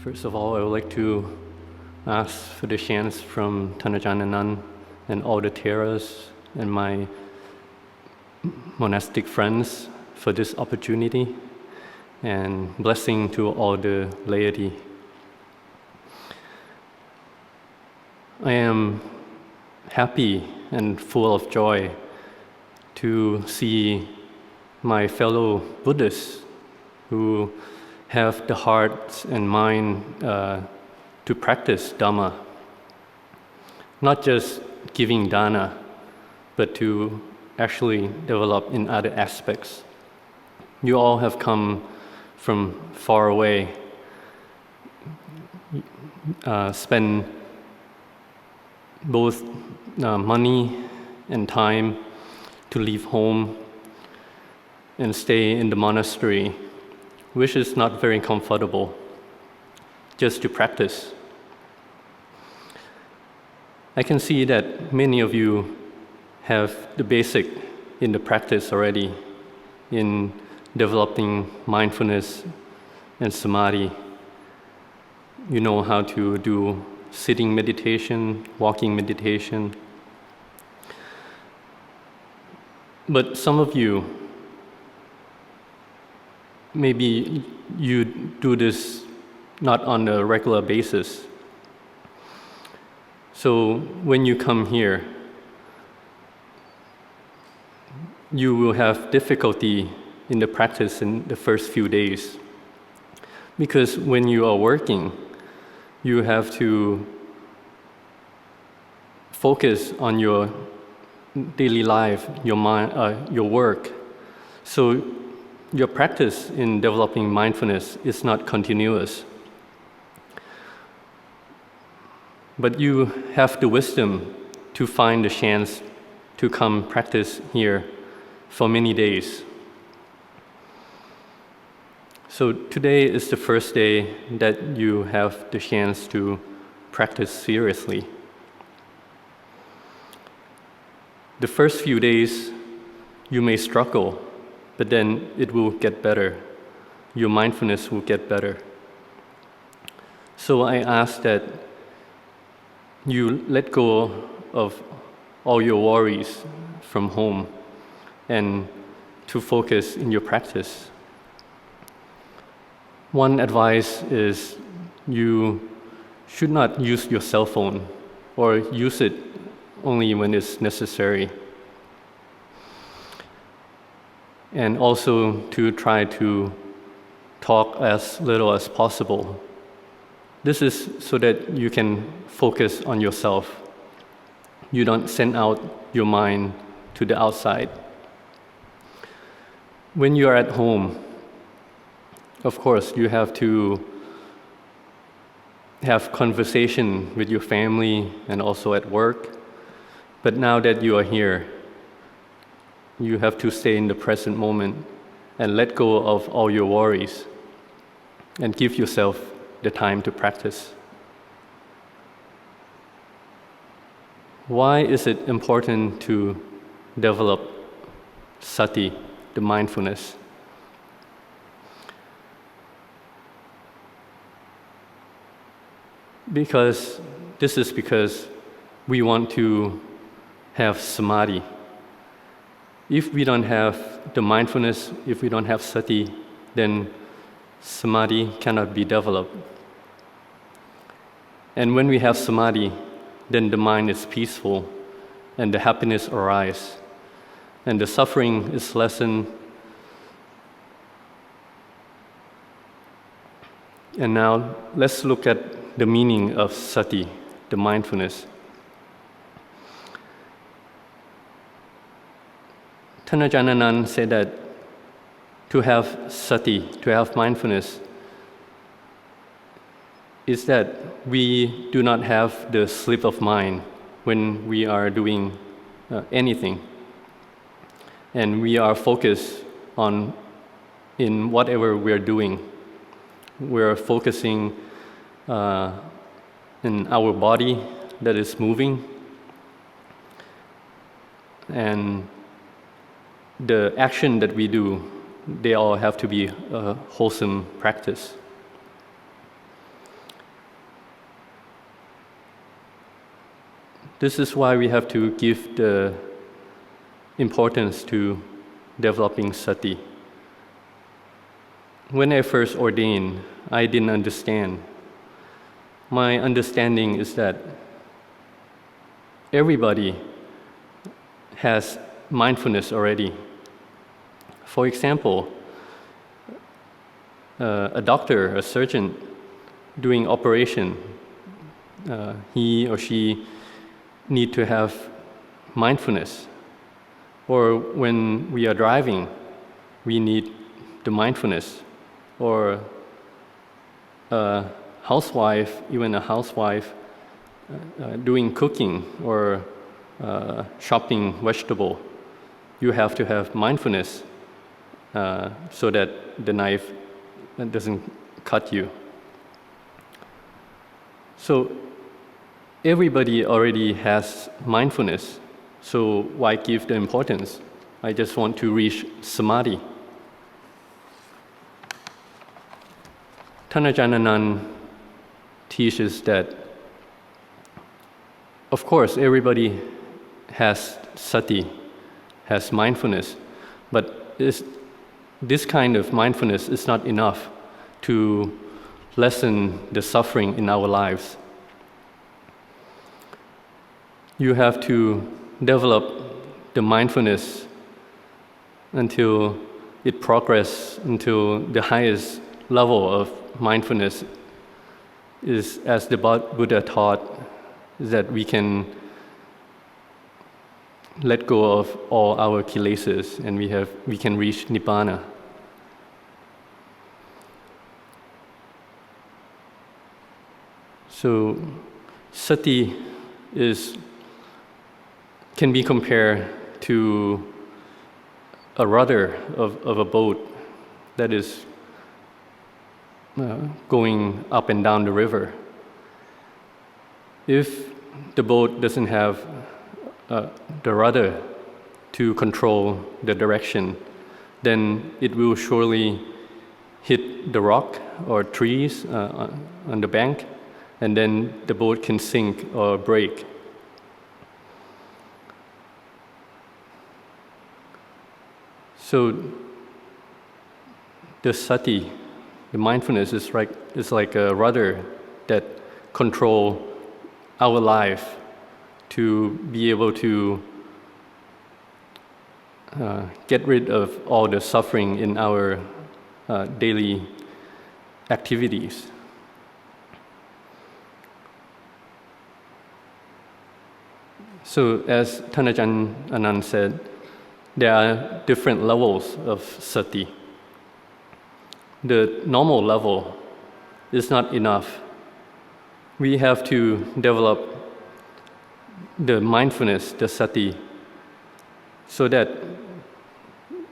First of all, I would like to ask for the chance from Ajahn Anan and all the Theras and my monastic friends for this opportunity, and blessing to all the laity. I am happy and full of joy to see my fellow Buddhists who have the heart and mind to practice Dhamma, not just giving dana, but to actually develop in other aspects. You all have come from far away, spend both money and time to leave home and stay in the monastery, which is not very comfortable, just to practice. I can see that many of you have the basic in the practice already in developing mindfulness and samadhi. You know how to do sitting meditation, walking meditation. But some of you, maybe you do this not on a regular basis. So when you come here, you will have difficulty in the practice in the first few days. Because when you are working, you have to focus on your daily life, your mind, your work. So your practice in developing mindfulness is not continuous. But you have the wisdom to find the chance to come practice here for many days. So today is the first day that you have the chance to practice seriously. The first few days you may struggle, but then it will get better. Your mindfulness will get better. So I ask that you let go of all your worries from home and to focus in your practice. One advice is you should not use your cell phone or use it only when it's necessary. And also to try to talk as little as possible. This is so that you can focus on yourself. You don't send out your mind to the outside. When you are at home, of course, you have to have conversation with your family and also at work. But now that you are here, you have to stay in the present moment and let go of all your worries and give yourself the time to practice. Why is it important to develop Sati, the mindfulness? Because we want to have samadhi. If we don't have the mindfulness, if we don't have sati, then samadhi cannot be developed. And when we have samadhi, then the mind is peaceful and the happiness arises and the suffering is lessened. And now let's look at the meaning of sati, the mindfulness. Ajahn Anan said that to have sati, to have mindfulness, is that we do not have the slip of mind when we are doing anything. And we are focused on in whatever we are doing. We are focusing in our body that is moving, and the action that we do, they all have to be a wholesome practice. This is why we have to give the importance to developing sati. When I first ordained, I didn't understand. My understanding is that everybody has mindfulness already. For example, a doctor, a surgeon doing operation, he or she need to have mindfulness. Or when we are driving, we need the mindfulness. Or a housewife, even a housewife doing cooking or chopping vegetable, you have to have mindfulness so that the knife doesn't cut you. So everybody already has mindfulness, so why give the importance? I just want to reach samadhi. Ajahn Anan teaches that, of course, everybody has sati, has mindfulness, but this kind of mindfulness is not enough to lessen the suffering in our lives. You have to develop the mindfulness until it progresses until the highest level of mindfulness is, as the Buddha taught, that we can let go of all our kilesas and we can reach nibbana. So sati can be compared to a rudder of a boat that is going up and down the river. If the boat doesn't have the rudder to control the direction, then it will surely hit the rock or trees on the bank, and then the boat can sink or break. So the sati, the mindfulness is like a rudder that controls our life to be able to get rid of all the suffering in our daily activities. So as Ajahn Anan said, there are different levels of sati. The normal level is not enough. We have to develop the mindfulness, the sati, so that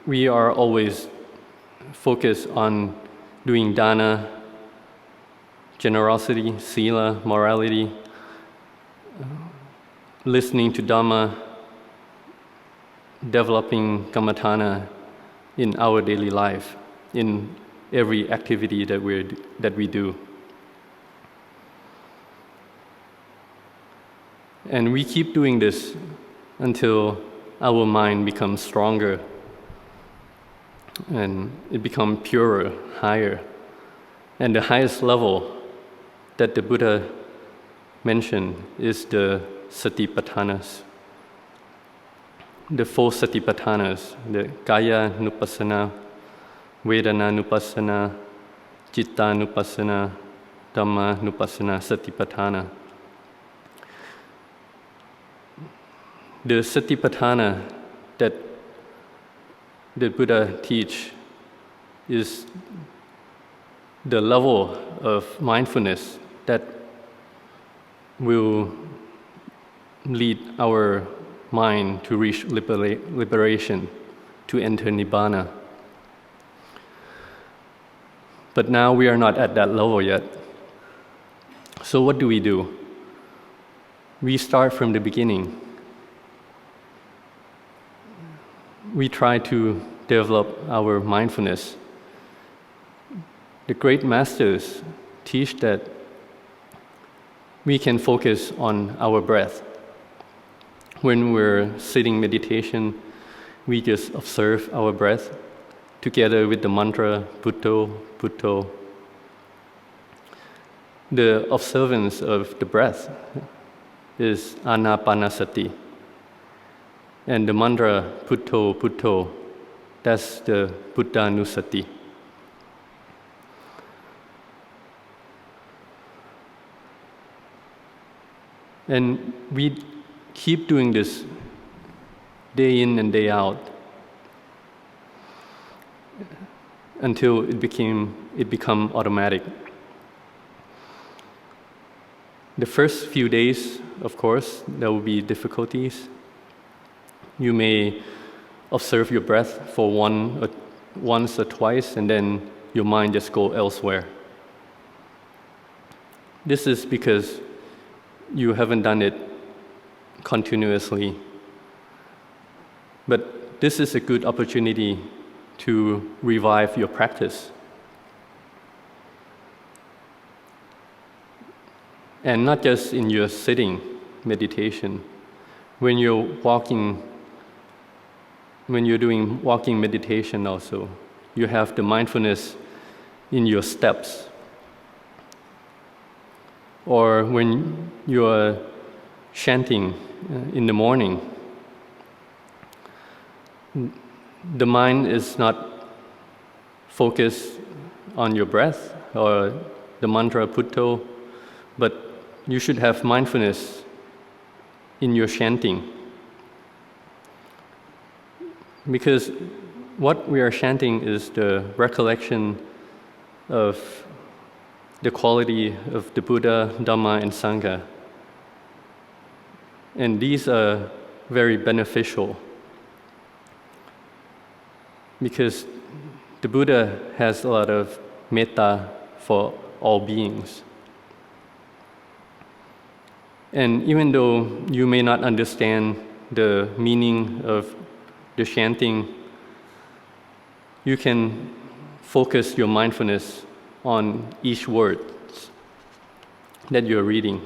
we are always focused on doing dana, generosity, sila, morality, listening to Dhamma, developing kammatthana in our daily life, in every activity that we do. And we keep doing this until our mind becomes stronger and it becomes purer, higher. And the highest level that the Buddha mentioned is the Satipatthanas. The four Satipatthanas, the Kaya Nupassana, Vedana Nupassana, Citta Nupassana, Dhamma Nupassana, Satipatthana. The Satipatthana that the Buddha teach is the level of mindfulness that will lead our mind to reach liberation, to enter Nibbana. But now we are not at that level yet. So what do? We start from the beginning. We try to develop our mindfulness. The great masters teach that we can focus on our breath. When we're sitting meditation, we just observe our breath together with the mantra Bhutto, Bhutto. The observance of the breath is Anapanasati. And the mantra Bhutto, Bhutto, that's the Buddhanusati. And we keep doing this day in and day out until it become automatic. The first few days, of course, there will be difficulties. You may observe your breath for once or twice, and then your mind just go elsewhere. This is because you haven't done it continuously. But this is a good opportunity to revive your practice. And not just in your sitting meditation. When you're doing walking meditation also, you have the mindfulness in your steps. Or when you're chanting in the morning, the mind is not focused on your breath or the mantra Bhutto, but you should have mindfulness in your chanting. Because what we are chanting is the recollection of the quality of the Buddha, Dhamma, and Sangha. And these are very beneficial because the Buddha has a lot of metta for all beings. And even though you may not understand the meaning of the chanting, you can focus your mindfulness on each word that you're reading.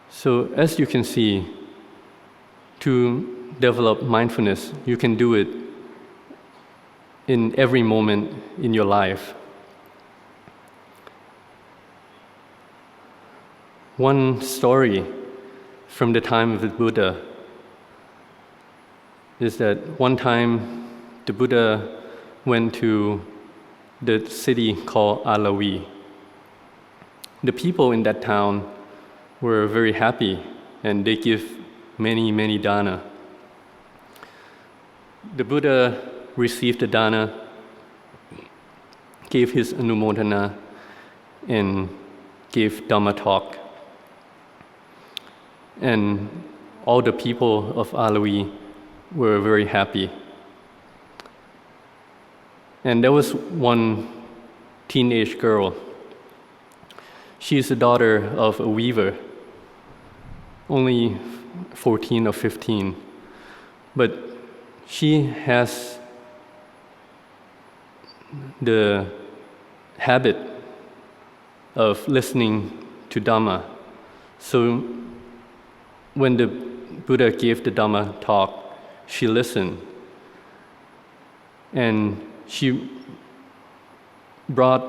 So as you can see, to develop mindfulness, you can do it in every moment in your life. One story from the time of the Buddha is that one time the Buddha went to the city called Alawi. The people in that town were very happy and they give many, many dana. The Buddha received the dana, gave his anumodana, and gave Dhamma talk. And all the people of Alawi were very happy. And there was one teenage girl. She's the daughter of a weaver, only 14 or 15. But she has the habit of listening to Dhamma. So when the Buddha gave the Dhamma talk, she listened. And she brought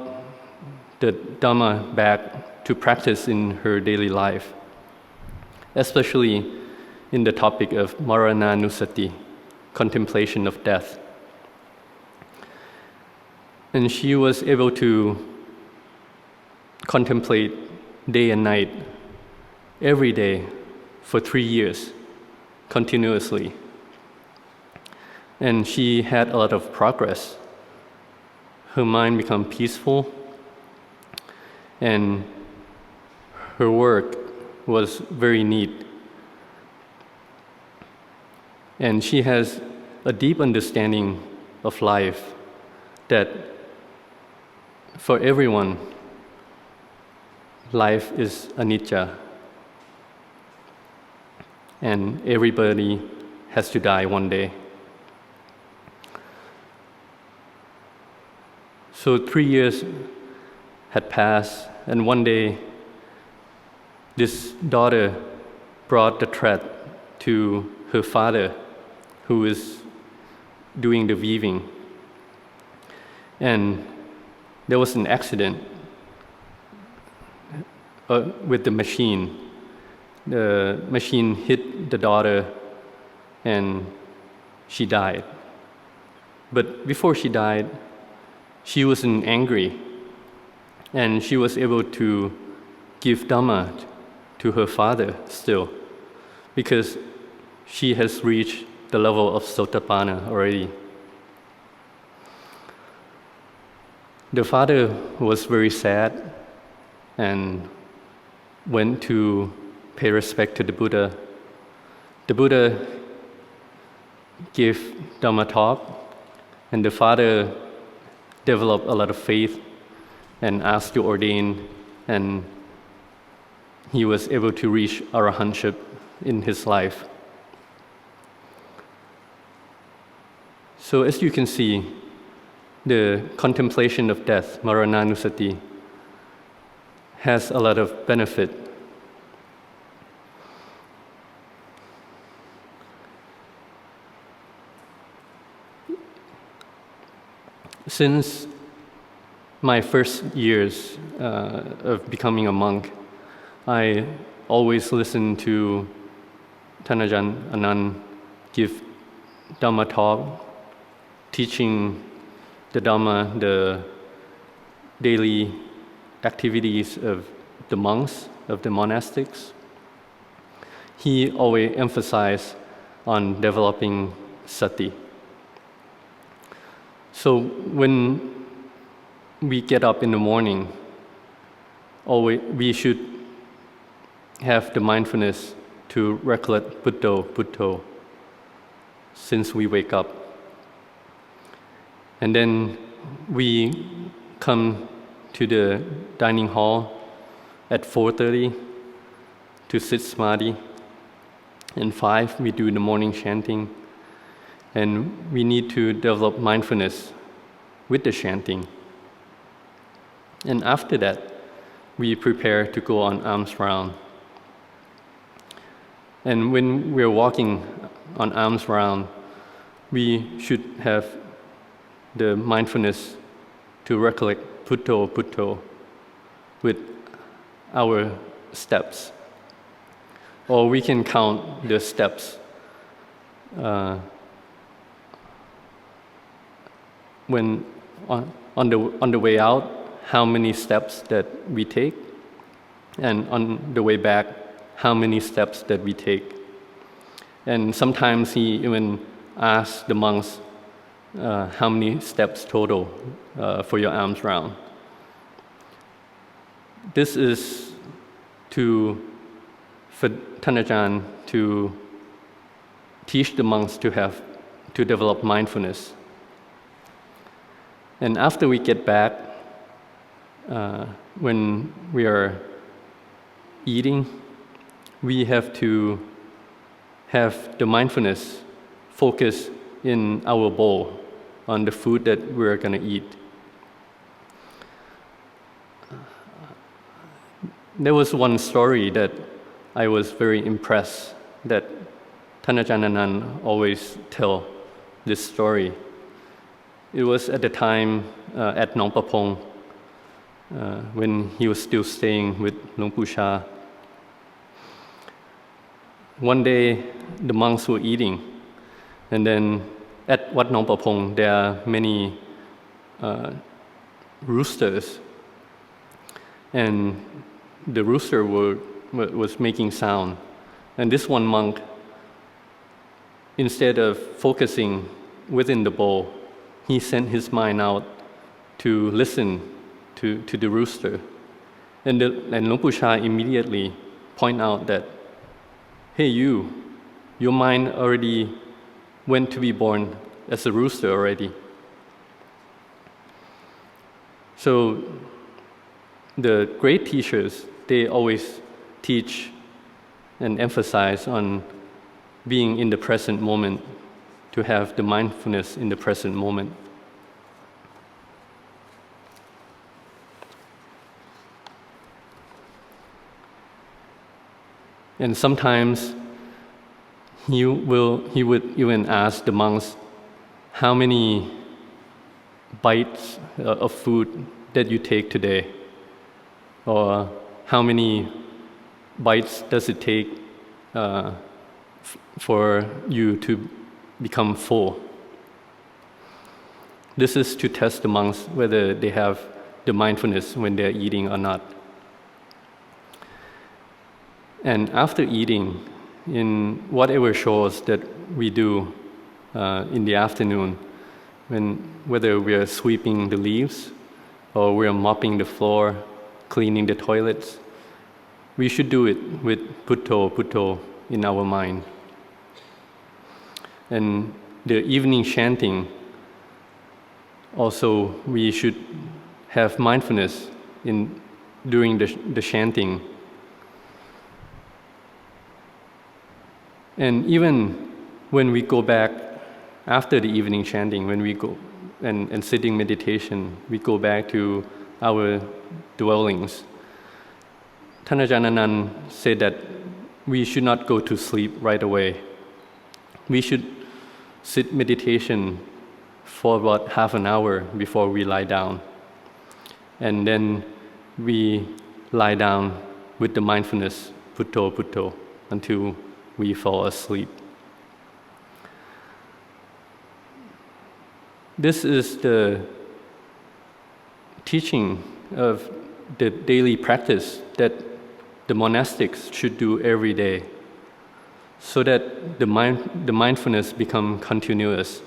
the Dhamma back to practice in her daily life, especially in the topic of Marananusati, contemplation of death. And she was able to contemplate day and night, every day, for 3 years, continuously. And she had a lot of progress. Her mind became peaceful, and her work was very neat. And she has a deep understanding of life that for everyone, life is anicca, and everybody has to die one day. So 3 years had passed, and one day this daughter brought the thread to her father, who is doing the weaving. And there was an accident with the machine. The machine hit the daughter and she died. But before she died, she wasn't angry, and she was able to give Dhamma to her father still, because she has reached the level of Sotapanna already. The father was very sad and went to pay respect to the Buddha. The Buddha gave Dhamma talk, and the father developed a lot of faith and asked to ordain, and he was able to reach arahantship in his life. So as you can see, the contemplation of death, Marananusati, has a lot of benefit. Since my first years of becoming a monk, I always listen to Ajahn Anan give Dhamma talk, teaching the Dhamma, the daily activities of the monks, of the monastics. He always emphasized on developing Sati. So when we get up in the morning, we should have the mindfulness to recollect Buddho, Buddho, since we wake up. And then we come to the dining hall at 4:30 to sit samadhi. And 5, we do the morning chanting. And we need to develop mindfulness with the chanting. And after that, we prepare to go on alms round. And when we're walking on alms round, we should have the mindfulness to recollect Buddho, Buddho with our steps. Or we can count the steps when on the way out, how many steps that we take, and on the way back, how many steps that we take. And sometimes he even asks the monks, how many steps total for your alms round. This is for Ajahn to teach the monks to develop mindfulness. And after we get back, when we are eating, we have to have the mindfulness focus in our bowl on the food that we're going to eat. There was one story that I was very impressed, that Ajahn Anan always tell this story. It was at the time at Nong Papong, when he was still staying with Luang Pu Sha. One day, the monks were eating, and then at Wat Nong Papong, there are many roosters, and the rooster was making sound. And this one monk, instead of focusing within the bowl, he sent his mind out to listen to the rooster. And Luang Pu Sha immediately point out that, hey, your mind already went to be born as a rooster already. So the great teachers, they always teach and emphasize on being in the present moment, to have the mindfulness in the present moment. And sometimes he would even ask the monks, how many bites of food that you take today? Or how many bites does it take for you to become full? This is to test the monks whether they have the mindfulness when they're eating or not. And after eating, in whatever chores that we do in the afternoon, whether we are sweeping the leaves or we are mopping the floor, cleaning the toilets, we should do it with putto, putto in our mind. And the evening chanting, also we should have mindfulness during the chanting. And even when we go back after the evening chanting, when we go and sitting meditation, we go back to our dwellings. Ajahn Anan said that we should not go to sleep right away. We should sit meditation for about half an hour before we lie down. And then we lie down with the mindfulness, putto, putto, until we fall asleep. This is the teaching of the daily practice that the monastics should do every day, so that the mindfulness become continuous.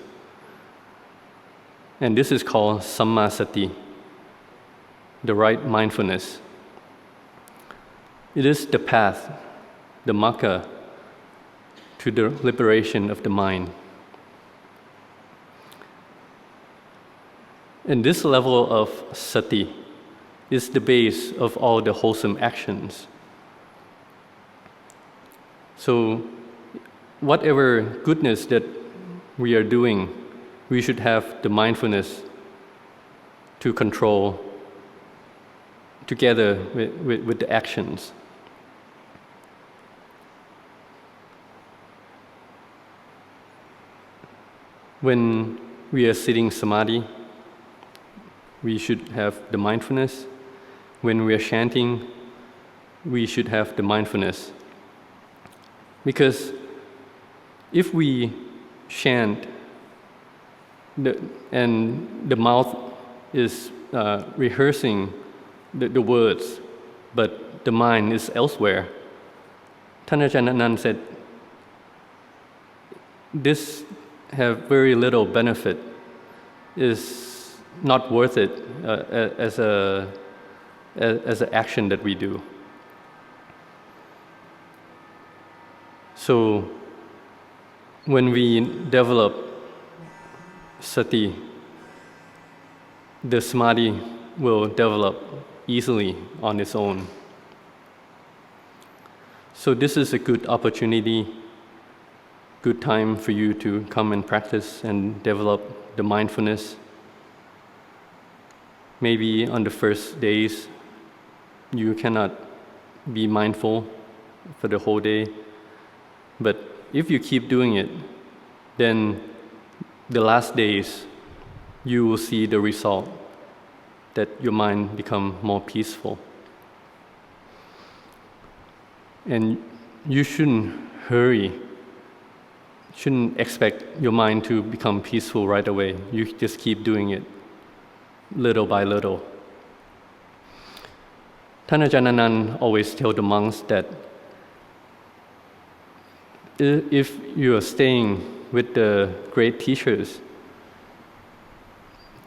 And this is called Samma Sati, the right mindfulness. It is the path, the magga, to the liberation of the mind. And this level of sati is the base of all the wholesome actions. So whatever goodness that we are doing, we should have the mindfulness to control together with the actions. When we are sitting samadhi, we should have the mindfulness. When we are chanting, we should have the mindfulness. Because if we chant and the mouth is rehearsing the words, but the mind is elsewhere, Ajahn Anan said, this have very little benefit, is not worth it as an action that we do. So when we develop sati, the samadhi will develop easily on its own. So this is a good opportunity, good time for you to come and practice and develop the mindfulness. Maybe on the first days, you cannot be mindful for the whole day. But if you keep doing it, then the last days, you will see the result, that your mind become more peaceful. And you shouldn't hurry, shouldn't expect your mind to become peaceful right away. You just keep doing it, little by little. Ajahn Anan always tell the monks that if you are staying with the great teachers,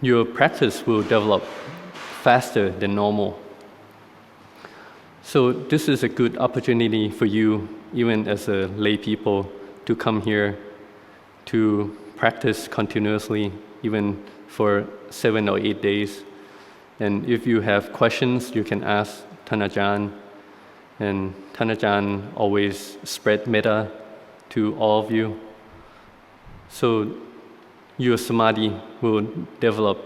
your practice will develop faster than normal. So this is a good opportunity for you, even as a lay people, to come here to practice continuously, even for 7 or 8 days. And if you have questions, you can ask Ajahn. And Ajahn always spread metta to all of you. So your samadhi will develop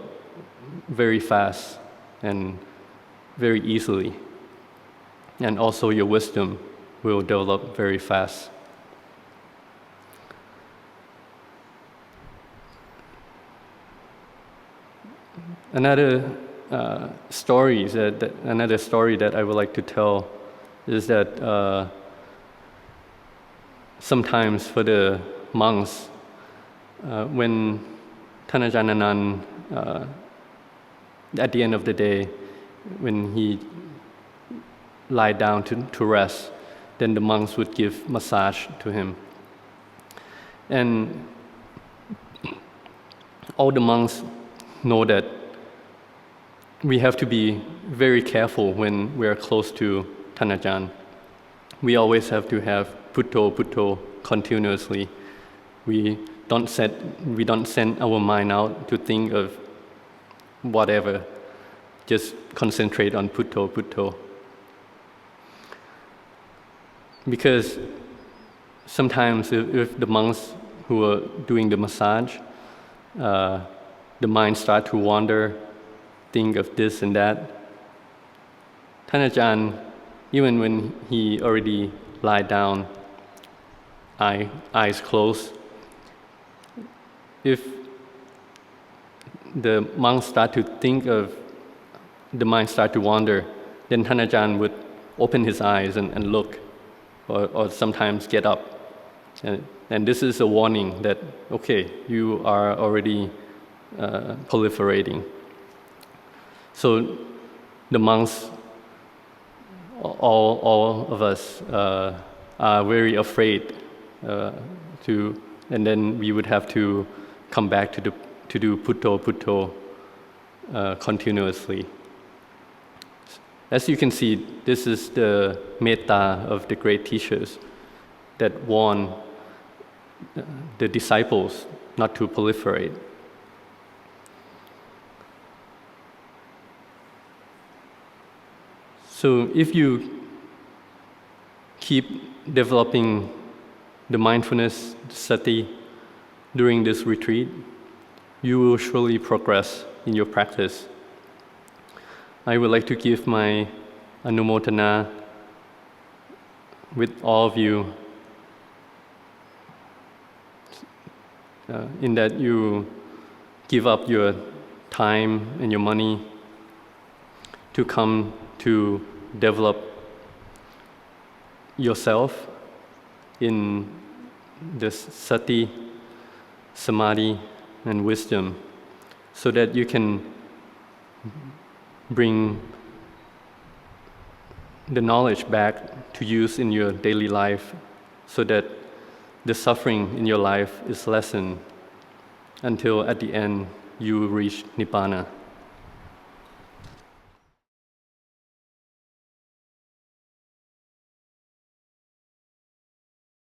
very fast and very easily. And also your wisdom will develop very fast. Another story that I would like to tell is that sometimes for the monks, when Ajahn Anan, at the end of the day, when he lie down to rest, then the monks would give massage to him. And all the monks know that we have to be very careful when we are close to Ajahn. We always have to have Putto, Putto continuously. We don't send our mind out to think of whatever. Just concentrate on Putto, Putto. Because sometimes if the monks who are doing the massage, the mind starts to wander, think of this and that. Ajahn, even when he already lie down, eyes closed, if the monks start to think of, the mind start to wander, then Ajahn would open his eyes and look, or sometimes get up. And this is a warning that, okay, you are already proliferating. So the monks, all of us, are very afraid and then we would have to come back to do Putto, Putto continuously. As you can see, this is the metta of the great teachers that warn the disciples not to proliferate. So if you keep developing the mindfulness, Sati, during this retreat, you will surely progress in your practice. I would like to give my anumodana with all of you in that you give up your time and your money to come to develop yourself in this sati, samadhi, and wisdom, so that you can bring the knowledge back to use in your daily life, so that the suffering in your life is lessened until at the end you reach Nibbana.